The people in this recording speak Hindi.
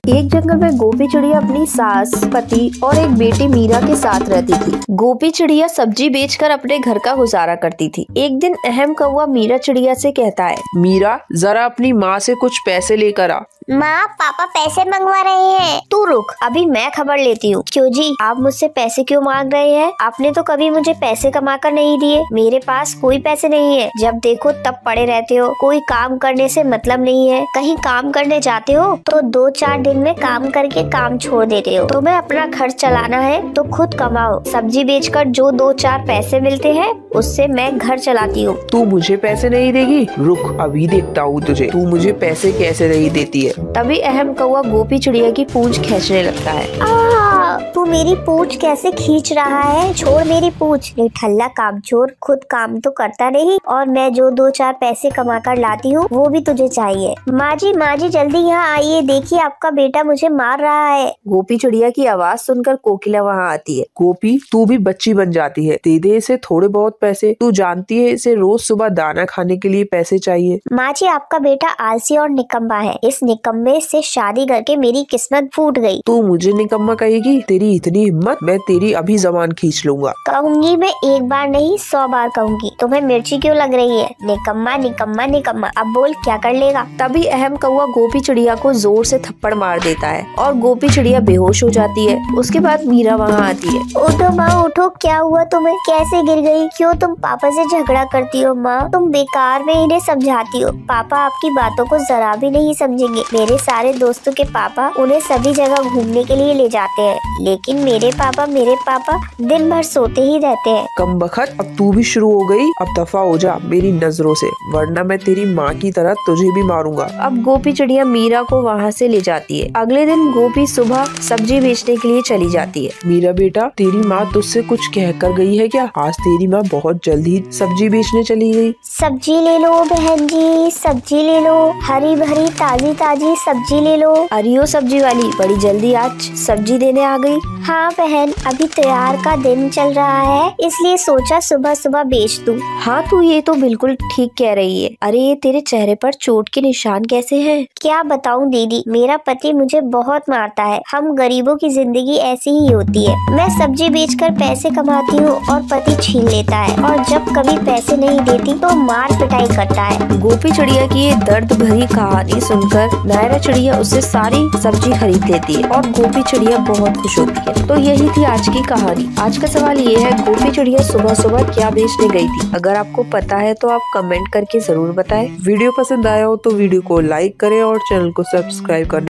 एक जंगल में गोपी चिड़िया अपनी सास, पति और एक बेटी मीरा के साथ रहती थी। गोपी चिड़िया सब्जी बेचकर अपने घर का गुजारा करती थी। एक दिन अहम कौवा मीरा चिड़िया से कहता है, मीरा जरा अपनी माँ से कुछ पैसे लेकर आ। माँ, पापा पैसे मंगवा रहे हैं। तू रुक, अभी मैं खबर लेती हूँ। क्यों जी? आप मुझसे पैसे क्यों मांग रहे हैं? आपने तो कभी मुझे पैसे कमा कर नहीं दिए। मेरे पास कोई पैसे नहीं है। जब देखो तब पड़े रहते हो। कोई काम करने से मतलब नहीं है। कहीं काम करने जाते हो तो 2-4 दिन में काम करके काम छोड़ देते हो। तुम्हें अपना खर्च चलाना है तो खुद कमाओ। सब्जी बेचकर जो 2-4 पैसे मिलते हैं उससे मैं घर चलाती हूँ। तू मुझे पैसे नहीं देगी? रुक, अभी देखता हूँ तुझे, तू मुझे पैसे कैसे नहीं देती है। तभी अहम कौवा गोपी चिड़िया की पूंछ खींचने लगता है। तू मेरी पूंछ कैसे खींच रहा है? छोड़ मेरी पूंछ। निठल्ला कामचोर, खुद काम तो करता नहीं और मैं जो 2-4 पैसे कमा कर लाती हूँ वो भी तुझे चाहिए। माँ जी जल्दी यहाँ आइए, देखिए आपका बेटा मुझे मार रहा है। गोपी चिड़िया की आवाज सुनकर कोकिला वहाँ आती है। गोपी, तू भी बच्ची बन जाती है। दे दे इसे थोड़े बहुत पैसे। तू जानती है इसे रोज सुबह दाना खाने के लिए पैसे चाहिए। माँ जी, आपका बेटा आलसी और निकम्मा है। इस निकम्मे से शादी करके मेरी किस्मत फूट गई। तू मुझे निकम्मा कहेगी? तेरी इतनी हिम्मत? मैं तेरी अभी जबान खींच लूंगा। कहूंगी मैं, एक बार नहीं 100 बार कहूंगी। तुम्हें मिर्ची क्यों लग रही है? निकम्मा निकम्मा निकम्मा। अब बोल, क्या कर लेगा? तभी अहम कौवा गोपी चिड़िया को जोर से थप्पड़ मार देता है और गोपी चिड़िया बेहोश हो जाती है। उसके बाद मीरा वहाँ आती है। उठो माँ उठो, क्या हुआ तुम्हें? कैसे गिर गई? क्यों तुम पापा से झगड़ा करती हो? माँ, तुम बेकार में इन्हें समझाती हो। पापा आपकी बातों को जरा भी नहीं समझेंगे। मेरे सारे दोस्तों के पापा उन्हें सभी जगह घूमने के लिए ले जाते हैं, लेकिन मेरे पापा दिन भर सोते ही रहते हैं। कम बखत, अब तू भी शुरू हो गई। अब दफा हो जा मेरी नजरों से, वरना मैं तेरी माँ की तरह तुझे भी मारूंगा। अब गोपी चिड़िया मीरा को वहाँ से ले जाती है। अगले दिन गोपी सुबह सब्जी बेचने के लिए चली जाती है। मीरा बेटा, तेरी माँ तुझसे कुछ कह कर गई है क्या? आज तेरी माँ बहुत जल्दी सब्जी बेचने चली गई। सब्जी ले लो बहन जी, सब्जी ले लो। हरी भरी ताजी ताजी सब्जी ले लो। अरियो सब्जी वाली बड़ी जल्दी आज सब्जी देने आ गई। हाँ बहन, अभी त्योहार का दिन चल रहा है, इसलिए सोचा सुबह सुबह बेच दूं। हाँ, तू ये तो बिल्कुल ठीक कह रही है। अरे, ये तेरे चेहरे पर चोट के निशान कैसे हैं? क्या बताऊं दीदी, मेरा पति मुझे बहुत मारता है। हम गरीबों की जिंदगी ऐसी ही होती है। मैं सब्जी बेचकर पैसे कमाती हूँ और पति छीन लेता है, और जब कभी पैसे नहीं देती तो मार पिटाई करता है। गोपी चिड़िया की ये दर्द भरी कहानी सुनकर नायरा चिड़िया उससे सारी सब्जी खरीद लेती है और गोपी चिड़िया बहुत खुश होती है। तो यही थी आज की कहानी। आज का सवाल ये है, गोपी चिड़िया सुबह सुबह क्या बेचने गई थी? अगर आपको पता है तो आप कमेंट करके जरूर बताएं। वीडियो पसंद आया हो तो वीडियो को लाइक करें और चैनल को सब्सक्राइब करें।